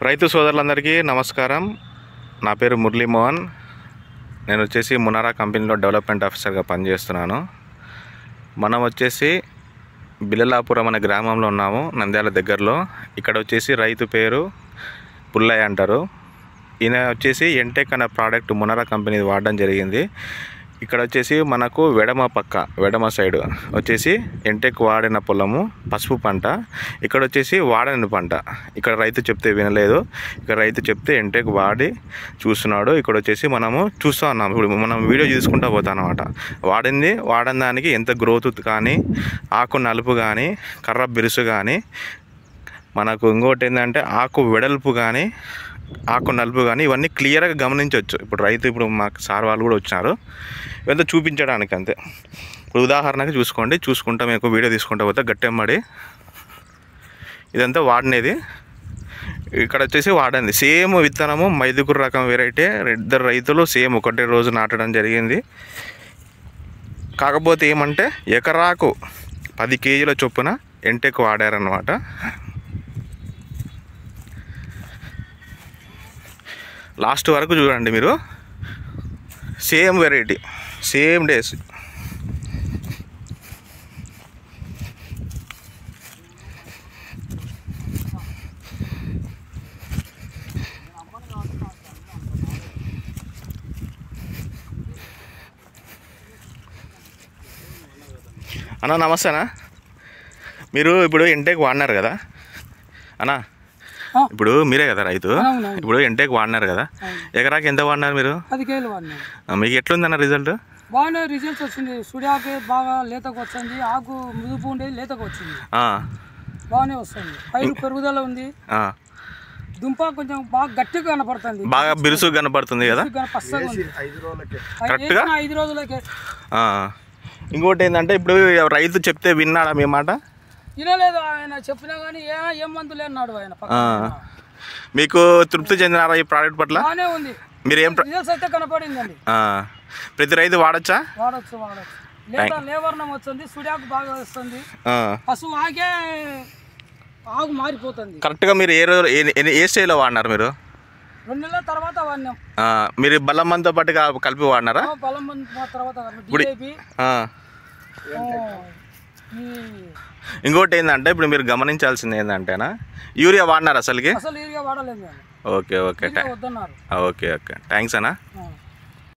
రైతు సోదరులందరికీ నమస్కారం. నా పేరు మురళీమోహన్. నేను వచ్చేసి మునారా కంపెనీలో డెవలప్మెంట్ ఆఫీసర్గా పనిచేస్తున్నాను. మనం వచ్చేసి బిల్లలాపురం అనే గ్రామంలో ఉన్నాము, నంద్యాల దగ్గరలో. ఇక్కడ వచ్చేసి రైతు పేరు పుల్లయ్య అంటారు. ఈయన వచ్చేసి ఎంటెక్ అనే ప్రోడక్ట్ మునారా కంపెనీ వాడడం జరిగింది. ఇక్కడ వచ్చేసి మనకు వెడమ సైడ్ వచ్చేసి ఎంటెక్ వాడిన పొలము పసుపు పంట, ఇక్కడ వచ్చేసి వాడని పంట. ఇక్కడ రైతు చెప్తే వినలేదు, ఇక్కడ రైతు చెప్తే ఎంటెక్ వాడి చూస్తున్నాడు. ఇక్కడ వచ్చేసి మనము చూస్తూ ఉన్నాం. ఇప్పుడు మనం వీడియో చూసుకుంటూ పోతాం అన్నమాట. వాడిన దానికి ఎంత గ్రోత్ కానీ, ఆకు నలుపు కానీ, కర్ర బిరుసు కానీ, మనకు ఇంకోటి ఏంటంటే ఆకు వెడల్పు కానీ, ఆకు నలుపు కానీ, ఇవన్నీ క్లియర్గా గమనించవచ్చు. ఇప్పుడు మాకు సార్ వాళ్ళు కూడా వచ్చినారు, ఇవంతా చూపించడానికి అంతే. ఇప్పుడు ఉదాహరణకి చూసుకుంటా మీకు వీడియో తీసుకుంటా పోతే గట్టెమ్మడి ఇదంతా వాడినది. ఇక్కడ వచ్చేసి వాడింది సేమ్ విత్తనము మైదుగురు రకం వెరైటీ. ఇద్దరు రైతులు సేమ్ ఒకటే రోజు నాటడం జరిగింది. కాకపోతే ఏమంటే ఎకరాకు 10 కేజీల చొప్పున ఎంటెక్ వాడారన్నమాట. లాస్ట్ వరకు చూడండి మీరు. Same variety, same days. అన్నా నమస్తే అన్న. మీరు ఇప్పుడు ఎంటెక్ వాడినారు కదా అన్నా? ఇప్పుడు మీరే కదా రైతు, ఇప్పుడు ఎంటెక్ వాడినారు కదా, ఎకరాకి ఎంత వాడినారు మీరు? 10 కేజీలు వాడినారు. మీకు ఎట్లుందన్న రిజల్ట్? బాగానే రిజల్ట్స్ వచ్చింది. సుడియాకు బాగా లేతకు వచ్చింది, ఆకు ముదుపు ఉండేది లేతకు వచ్చింది, బాగానే వస్తుంది. పైరు పెరుగుదల ఉంది, దుంప కొంచెం బాగా గట్టిగా కనపడుతుంది, బాగా బిరుసు కనపడుతుంది కదా, పచ్చగా ఉంది. 5 రోజులకే. ఇంకోటి ఏంటంటే ఇప్పుడు రైతు చెప్తే విన్నాడా మీ మాట? వినలేదు. ఆయన చెప్పినా కానీ ఏం మందులు అన్నాడు ఆయన. మీకు తృప్తి చెందినారా ఈ ప్రోడక్ట్ పట్ల? బాగానే ఉంది. మీరు ఏం రిజల్ట్స్ అయితే కనపడిందండి. ప్రతి రైతు వాడచ్చా? వాడచ్చు. లేవర్ణం వస్తుంది, సుడియాకు బాగా వస్తుంది, పశువు ఆకు మారిపోతుంది. కరెక్ట్గా మీరు ఏ స్టేజ్లో వాడినారు? మీరు 2 నెలల తర్వాత వాడినాం. మీరు బలమంతో పాటు కలిపి వాడినారా? బలం తర్వాత ఇంకోటి ఏంటంటే ఇప్పుడు మీరు గమనించాల్సింది ఏంటంటేనా, యూరియా వాడినారు అసలు? యూరియా వాడలేదు. ఓకే, థ్యాంక్స్ అన్నా.